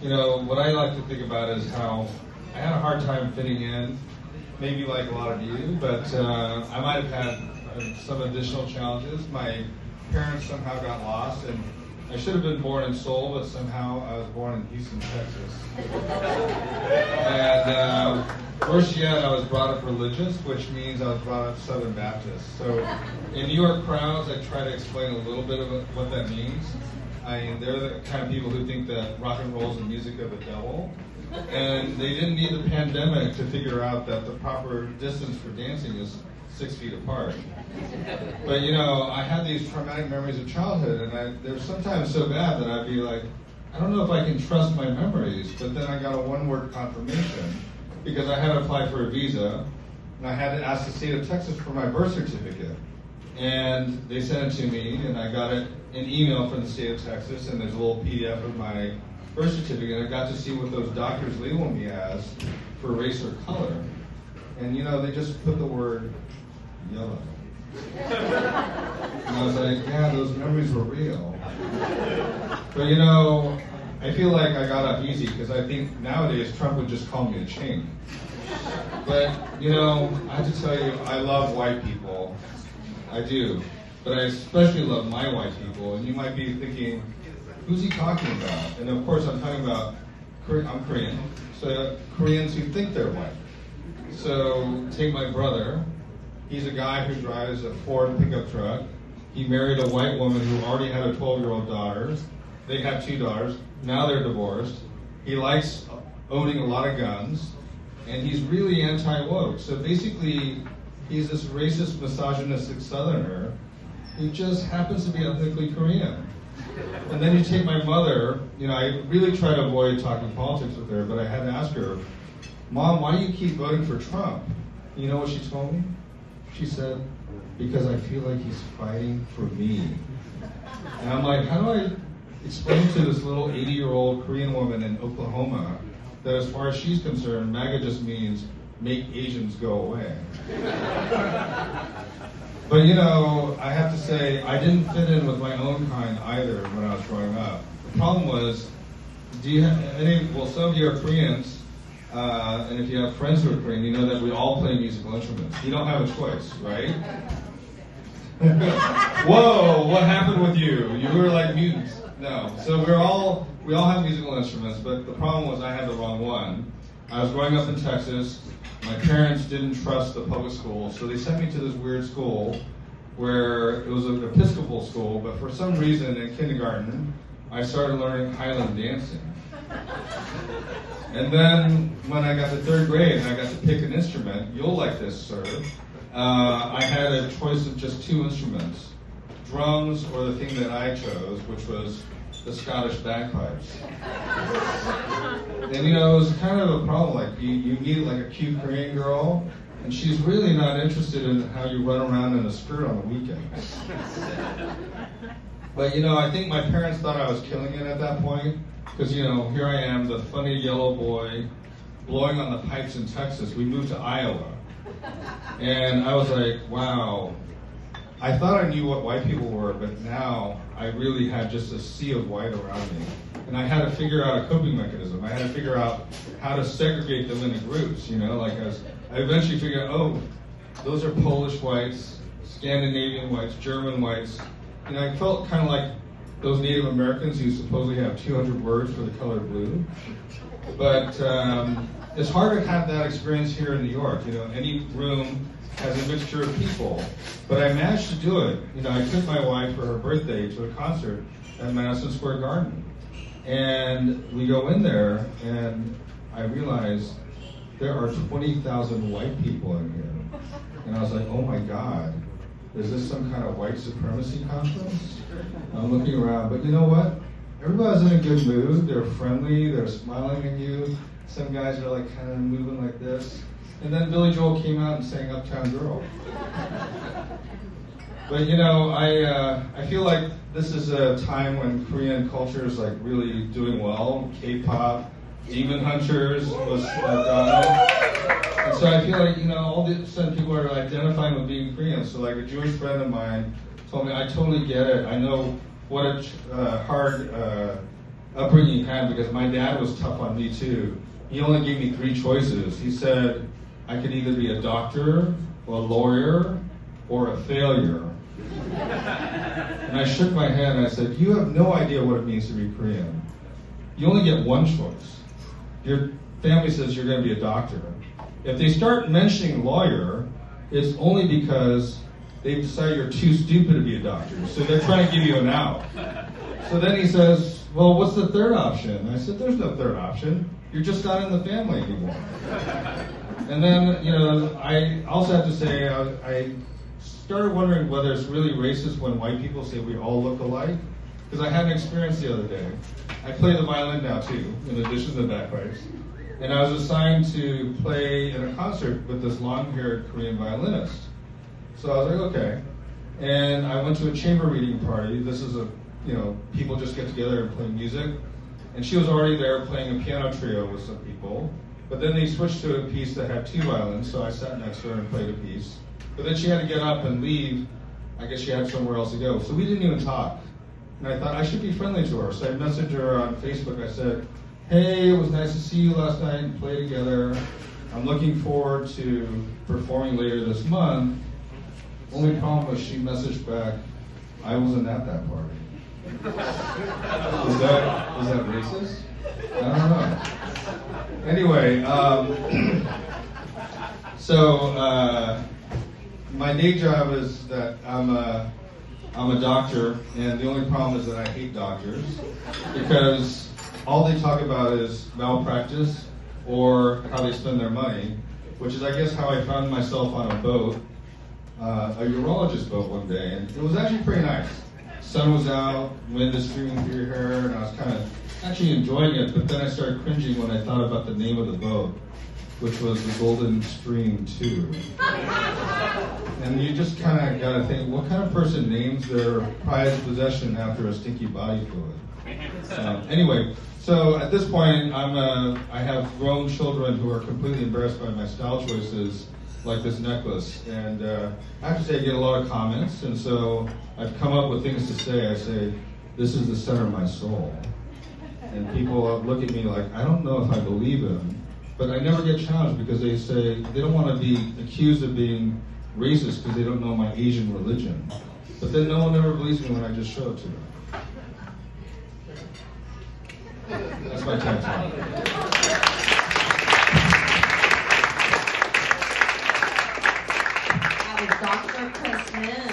You know, what I like to think about is how I had a hard time fitting in, maybe like a lot of you, but I might have had some additional challenges. My parents somehow got lost, and I should have been born in Seoul, but somehow I was born in Houston, Texas. And worse yet, I was brought up religious, which means I was brought up Southern Baptist. So in New York crowds, I try to explain a little bit of what that means. I mean, they're the kind of people who think that rock and roll is the music of the devil. And they didn't need the pandemic to figure out that the proper distance for dancing is 6 feet apart. But you know, I had these traumatic memories of childhood, and they were sometimes so bad that I'd be like, I don't know if I can trust my memories. But then I got a one-word confirmation because I had to apply for a visa, and I had to ask the state of Texas for my birth certificate. And they sent it to me, and I got it in email from the state of Texas, and there's a little PDF of my birth certificate. I got to see what those doctors labeled me as for race or color. And you know, they just put the word yellow. And I was like, yeah, those memories were real. But you know, I feel like I got off easy because I think nowadays Trump would just call me a chink. But you know, I have to tell you, I love white people. I do. But I especially love my white people. And you might be thinking, who's he talking about? And of course I'm talking about, I'm Korean, so Koreans who think they're white. So take my brother. He's a guy who drives a Ford pickup truck. He married a white woman who already had a 12-year-old daughter. They have 2 daughters. Now they're divorced. He likes owning a lot of guns. And he's really anti-woke. So basically, he's this racist, misogynistic Southerner who just happens to be ethnically Korean. And then you take my mother, you know, I really try to avoid talking politics with her, but I had to ask her, Mom, why do you keep voting for Trump? You know what she told me? She said, because I feel like he's fighting for me. And I'm like, how do I explain to this little 80-year-old Korean woman in Oklahoma that as far as she's concerned, MAGA just means make Asians go away? But you know, I have to say, I didn't fit in with my own kind either when I was growing up. The problem was, some of you are Koreans, and if you have friends who are Korean, you know that we all play musical instruments. You don't have a choice, right? Whoa, what happened with you? You were like mutants. No, so we all have musical instruments, but the problem was I had the wrong one. I was growing up in Texas. My parents didn't trust the public school, so they sent me to this weird school where it was an Episcopal school, but for some reason in kindergarten, I started learning Highland dancing. And then when I got to 3rd grade and I got to pick an instrument, you'll like this, sir, I had a choice of just 2 instruments, drums or the thing that I chose, which was the Scottish bagpipes. And you know, it was kind of a problem, like you meet like a cute Korean girl, and she's really not interested in how you run around in a skirt on the weekends. But you know, I think my parents thought I was killing it at that point, because you know, here I am, the funny yellow boy, blowing on the pipes in Texas. We moved to Iowa. And I was like, wow, I thought I knew what white people were, but now I really had just a sea of white around me. And I had to figure out a coping mechanism. I had to figure out how to segregate them into groups, you know, like I eventually figured out, oh, those are Polish whites, Scandinavian whites, German whites. You know, I felt kind of like those Native Americans who supposedly have 200 words for the color blue. But it's hard to have that experience here in New York. You know, any room has a mixture of people. But I managed to do it. You know, I took my wife for her birthday to a concert at Madison Square Garden. And we go in there, and I realized there are 20,000 white people in here. And I was like, oh my God, is this some kind of white supremacy conference? I'm looking around, but you know what? Everybody's in a good mood. They're friendly. They're smiling at you. Some guys are like kind of moving like this. And then Billy Joel came out and sang Uptown Girl. But you know, I feel like this is a time when Korean culture is like really doing well. K-pop, Demon Hunters was done. And so I feel like, you know, all of a sudden people are identifying with being Korean. So like a Jewish friend of mine told me, I totally get it. I know what a hard upbringing had, because my dad was tough on me too. He only gave me 3 choices. He said I could either be a doctor, a lawyer, or a failure. And I shook my head and I said, you have no idea what it means to be Korean. You only get 1 choice. Your family says you're going to be a doctor. If they start mentioning lawyer, it's only because they've decided you're too stupid to be a doctor. So they're trying to give you an out. So then he says, well, what's the 3rd option? I said, there's no 3rd option. You're just not in the family anymore. And then, I also have to say, I started wondering whether it's really racist when white people say we all look alike. Because I had an experience the other day. I play the violin now too, in addition to the bagpipes. And I was assigned to play in a concert with this long-haired Korean violinist. So I was like, okay. And I went to a chamber reading party. This is people just get together and play music. And she was already there playing a piano trio with some people. But then they switched to a piece that had 2 violins, so I sat next to her and played a piece. But then she had to get up and leave. I guess she had somewhere else to go. So we didn't even talk. And I thought I should be friendly to her. So I messaged her on Facebook. I said, hey, it was nice to see you last night and play together. I'm looking forward to performing later this month. Only problem was she messaged back, I wasn't at that party. Is that racist? I don't know. Anyway, my day job is that I'm a doctor, and the only problem is that I hate doctors because all they talk about is malpractice or how they spend their money, which is, I guess, how I found myself on a boat, a urologist boat one day, and it was actually pretty nice. Sun was out, wind is streaming through your hair, and I was kind of actually enjoying it, but then I started cringing when I thought about the name of the boat, which was the Golden Stream 2. And you just kind of got to think, what kind of person names their prized possession after a stinky body fluid? Anyway, so at this point, I have grown children who are completely embarrassed by my style choices, like this necklace. And I have to say, I get a lot of comments, and so I've come up with things to say. I say, this is the center of my soul. And people look at me like, I don't know if I believe him. But I never get challenged because they say they don't want to be accused of being racist because they don't know my Asian religion. But then no one ever believes me when I just show it to them. That's my TED talk. That was Dr. Chris Min.